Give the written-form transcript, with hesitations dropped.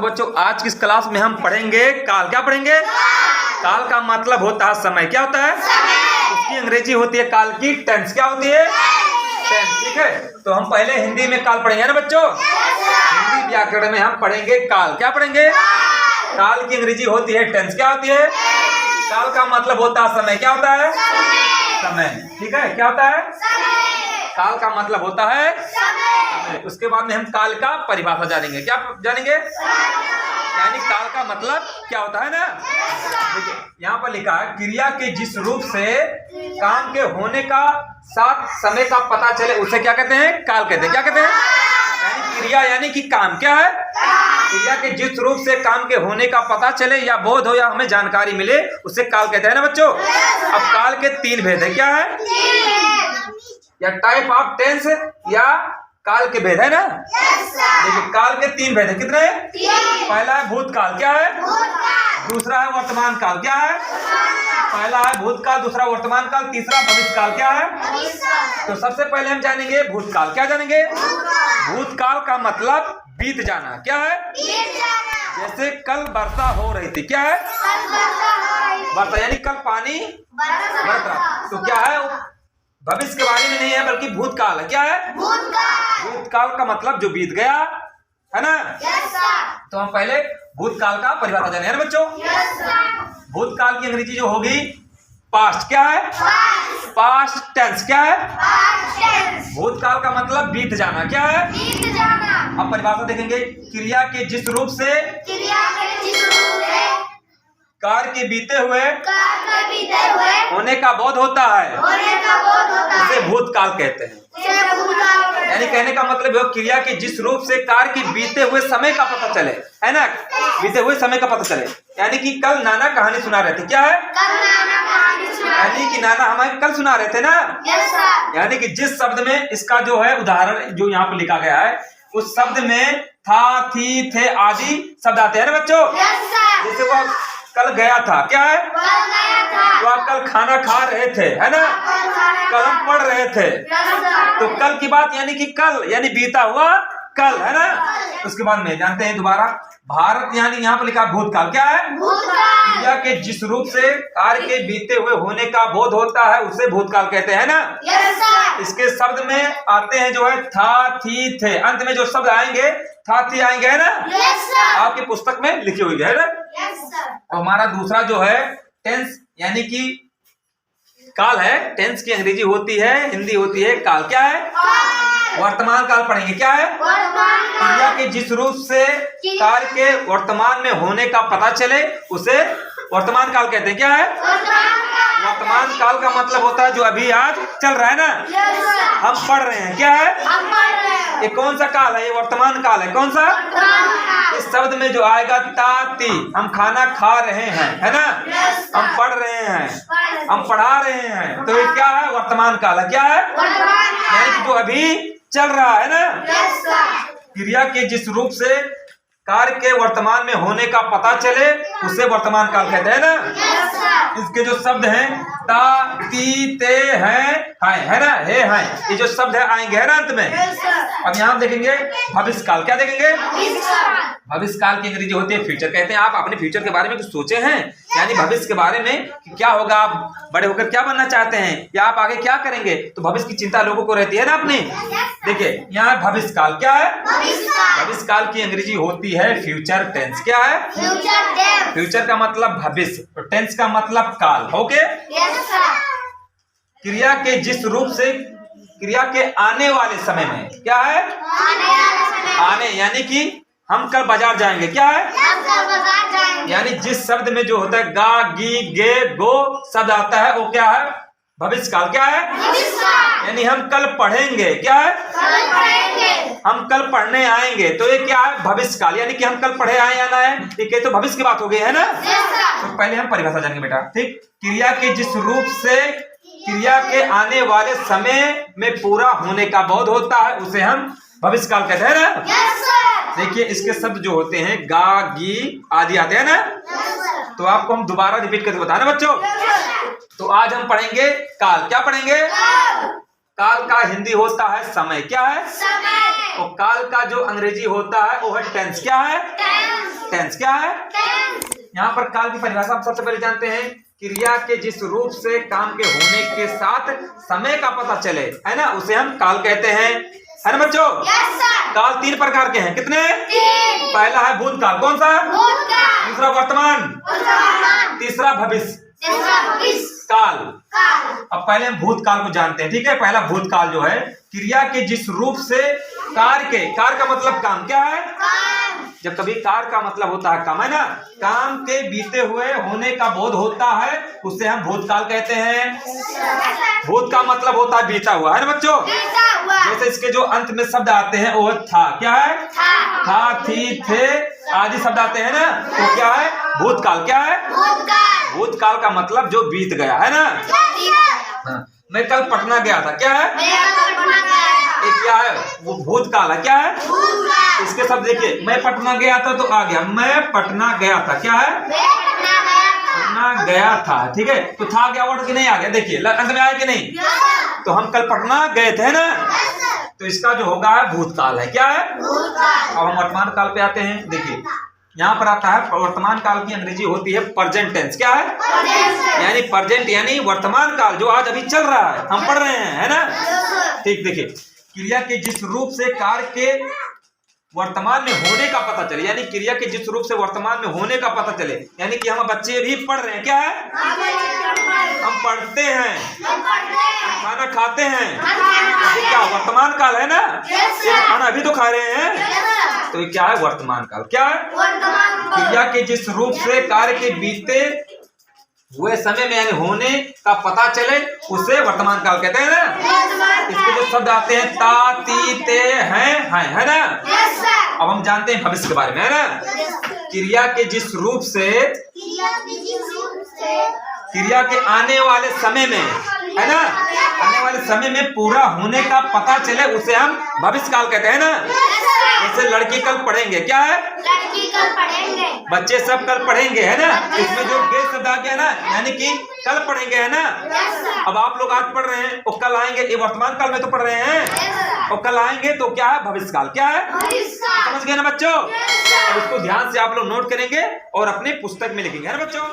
तो बच्चों आज की इस क्लास में हम पढ़ेंगे काल। क्या पढ़ेंगे? काल का मतलब होता है समय। क्या होता है? उसकी अंग्रेजी होती है काल की टेंस। क्या होती है? टेंस। ठीक है, तो हम पहले हिंदी में काल पढ़ेंगे ना बच्चों। हिंदी व्याकरण में हम पढ़ेंगे काल। क्या पढ़ेंगे? काल की अंग्रेजी होती है टेंस। क्या होती है? काल का मतलब होता है समय। क्या होता है? समय। ठीक है, क्या होता है? काल का मतलब होता है समय। उसके बाद में हम काल का परिभाषा जानेंगे। क्या जानेंगे? यानी काल का मतलब क्या होता है ना। देखिए यहाँ पर लिखा है क्रिया के जिस रूप से काम के होने का साथ समय का पता चले उसे क्या कहते हैं? काल कहते हैं। क्या कहते हैं? यानी क्रिया यानी कि काम। क्या है? क्रिया के जिस रूप से काम के होने का पता चले या बोध हो या हमें जानकारी मिले उसे काल कहते हैं ना बच्चों। अब काल के तीन भेद है। क्या है? या टाइप ऑफ टेंस या काल के भेद है ना। देखिए काल के तीन भेद है। कितने? पहला है भूतकाल। क्या है? दूसरा है वर्तमान काल। क्या है? पहला है भूतकाल, दूसरा वर्तमान काल, तीसरा भविष्यकाल। क्या है? तो सबसे पहले हम जानेंगे भूतकाल। क्या जानेंगे? भूतकाल का मतलब बीत जाना। क्या है? जैसे कल वर्षा हो रही थी। क्या है? वर्षा यानी कल पानी बरस रहा। तो क्या है? भविष्य के बारे में नहीं है बल्कि भूतकाल है। क्या है? भूतकाल का मतलब जो बीत गया है ना। तो हम पहले भूतकाल का परिभाषा जाने हैं बच्चों। भूतकाल की अंग्रेजी जो होगी पास्ट। क्या है? Past tense. क्या है? भूतकाल का मतलब बीत जाना। क्या है? अब परिभाषा देखेंगे क्रिया के जिस रूप से कार्य के बीते हुए होने का बोध होता है उसे भूतकाल कहते हैं। यानी कहने का मतलब है क्रिया के जिस रूप से कार्य के बीते हुए समय का पता चले, है ना। बीते हुए समय का पता चले यानी कि कल नाना कहानी सुना रहे थे। क्या है? यानी कि नाना हमें कल सुना रहे थे ना। यानी कि जिस शब्द में इसका जो है उदाहरण जो यहाँ पर लिखा गया है उस शब्द में था, थी, थे आदि शब्द आते हैं ना बच्चों। जैसे वो कल गया था। क्या है? वह कल खाना खा रहे थे, है ना। कल हम पढ़ रहे थे। तो कल की बात यानी कि कल यानी बीता हुआ कल, है ना। उसके बाद में जानते हैं दोबारा भारत यानी यहाँ पर लिखा भूतकाल। क्या है? क्रिया के जिस रूप से कार्य के बीते हुए होने का बोध होता है उसे भूतकाल कहते हैं ना। इसके शब्द में आते हैं जो है था, थी, थे। अंत में जो शब्द आएंगे था, थी आएंगे, है ना। आपकी पुस्तक में लिखी हुई है ना। और हमारा दूसरा जो है टेंस यानी कि काल है। टेंस की अंग्रेजी होती है, हिंदी होती है काल। क्या है? वर्तमान काल पढ़ेंगे। क्या है? क्रिया के जिस रूप से कार्य के वर्तमान में होने का पता चले उसे वर्तमान काल कहते हैं। क्या है? वर्तमान काल का मतलब होता है जो अभी आज चल रहा है ना, हम पढ़ रहे हैं। क्या है? ये कौन सा काल है? ये वर्तमान काल है। कौन सा? इस शब्द में जो आएगा ताती, हम खाना खा रहे हैं, है ना। हम पढ़ रहे हैं, हम पढ़ा रहे हैं। तो ये क्या है? वर्तमान काल है। क्या है? यानी कि जो अभी चल रहा है ना। क्रिया के जिस रूप से कार्य के वर्तमान में होने का पता चले उसे वर्तमान काल कहते हैं ना। इसके जो शब्द हैं ता, ती, ते, हैं, है ना, हे, हैं, ये जो शब्द है आएंगे है ना अंत में। अब यहाँ देखेंगे भविष्य काल। क्या देखेंगे? भविष्य काल की अंग्रेजी होती है फ्यूचर। कहते हैं आप अपने फ्यूचर के बारे में कुछ सोचे हैं, यानी भविष्य के बारे में कि क्या होगा, आप बड़े होकर क्या बनना चाहते हैं या आप आगे क्या करेंगे। तो भविष्य की चिंता लोगों को रहती है ना अपनी। देखिए यहाँ भविष्य काल। क्या है? भविष्य काल की अंग्रेजी होती है फ्यूचर टेंस। क्या है? फ्यूचर का मतलब भविष्य, तो टेंस का मतलब काल। ओके। क्रिया के जिस रूप से क्रिया के आने वाले समय में। क्या है? आने यानी कि हम कल बाजार जाएंगे। क्या है? यानी जिस शब्द में जो होता है गा, गी, गे, गो शब्द आता है वो क्या है? भविष्य काल। क्या है? यानी हम कल पढ़ेंगे। क्या है? हम कल पढ़ने आएंगे। तो ये क्या है? भविष्य काल। यानी कि हम कल पढ़े आए आना है, ठीक है। तो भविष्य की बात हो गई है ना। तो पहले हम परिभाषा जानेंगे बेटा। ठीक, क्रिया के जिस रूप से क्रिया के आने वाले समय में पूरा होने का बोध होता है उसे हम भविष्य काल कहते हैं ना। देखिए इसके शब्द जो होते हैं गा, गी आदि आते हैं ना। तो आपको हम दोबारा रिपीट करके बताना बच्चों। तो आज हम पढ़ेंगे काल। क्या पढ़ेंगे? काल का हिंदी होता है समय। क्या है? समय। और काल का जो अंग्रेजी होता है वो है टेंस। क्या है? टेंस। क्या है? यहाँ पर काल की परिभाषा हम सबसे पहले जानते हैं, क्रिया के जिस रूप से काम के होने के साथ समय का पता चले, है ना, उसे हम काल कहते हैं, है ना बच्चों? काल 3 प्रकार के हैं। कितने? 3। पहला है भूतकाल। कौन सा? भूतकाल। दूसरा वर्तमान। तीसरा भविष्य काल। अब पहले हम भूतकाल को जानते हैं, ठीक है। पहला भूतकाल जो है, क्रिया के जिस रूप से कार्य का मतलब काम। क्या है? जब कभी कार्य का मतलब होता है काम, है ना, काम के बीते हुए होने का बोध होता है, उसे हम भूतकाल कहते हैं। भूत का मतलब होता है बीता हुआ, है ना बच्चों? जैसे इसके जो अंत में शब्द आते हैं वो था। क्या है? था, थी, थे आदि शब्द आते हैं ना, तो क्या है? भूतकाल। क्या है? भूतकाल का मतलब जो बीत गया, है ना। हाँ। मैं कल पटना गया था। क्या है? ये क्या है? वो भूतकाल है। क्या है? इसके शब्द देखिए, मैं पटना गया था तो आ गया, मैं पटना गया था। क्या है? पटना गया था, ठीक है। तो था गया वर्ड कि नहीं आ गया? देखिए अंत में आया कि नहीं? तो हम कल पटना गए थे ना, तो इसका जो होगा है भूतकाल है। क्या है? अब हम वर्तमान काल पे आते हैं। देखिए यहाँ पर आता है वर्तमान काल की अंग्रेजी होती है प्रेजेंट टेंस। क्या है? यानी प्रेजेंट यानी वर्तमान काल जो आज अभी चल रहा है, हम पढ़ रहे हैं, है ना। ठीक, देखिए क्रिया के जिस रूप से कार्य के वर्तमान में होने का पता चले, यानी क्रिया के जिस रूप से वर्तमान में होने का पता चले, यानी कि हम बच्चे भी पढ़ रहे हैं। क्या है? हम पढ़ते हैं, खाना खाते हैं, ये क्या वर्तमान काल है ना। खाना अभी तो खा रहे हैं, तो ये क्या है? वर्तमान काल। क्या है? क्रिया के जिस रूप से कार्य के बीते हुए समय में यानी होने का पता चले, उसे वर्तमान काल कहते हैं ना। इसके जो शब्द आते हैं ता, ती, ते, हैं, है ना। अब हम जानते हैं भविष्य के बारे में, है ना। क्रिया के जिस रूप से क्रिया के आने वाले समय में, है ना, आने वाले समय में पूरा होने का पता चले, उसे हम भविष्य काल कहते हैं ना। जैसे लड़की कल पढ़ेंगे। क्या है? लड़की कल पढ़ेंगे। बच्चे सब कल पढ़ेंगे, है ना। इसमें जो गे शब्द आ गया ना, यानी कि कल पढ़ेंगे, है ना। अब आप लोग आज पढ़ रहे हैं और कल आएंगे, ये वर्तमान काल में तो पढ़ रहे हैं, और कल आएंगे तो क्या है? भविष्य काल। क्या है? समझ गए ना बच्चों? अब इसको ध्यान से आप लोग नोट करेंगे और अपने पुस्तक में लिखेंगे, है ना बच्चों।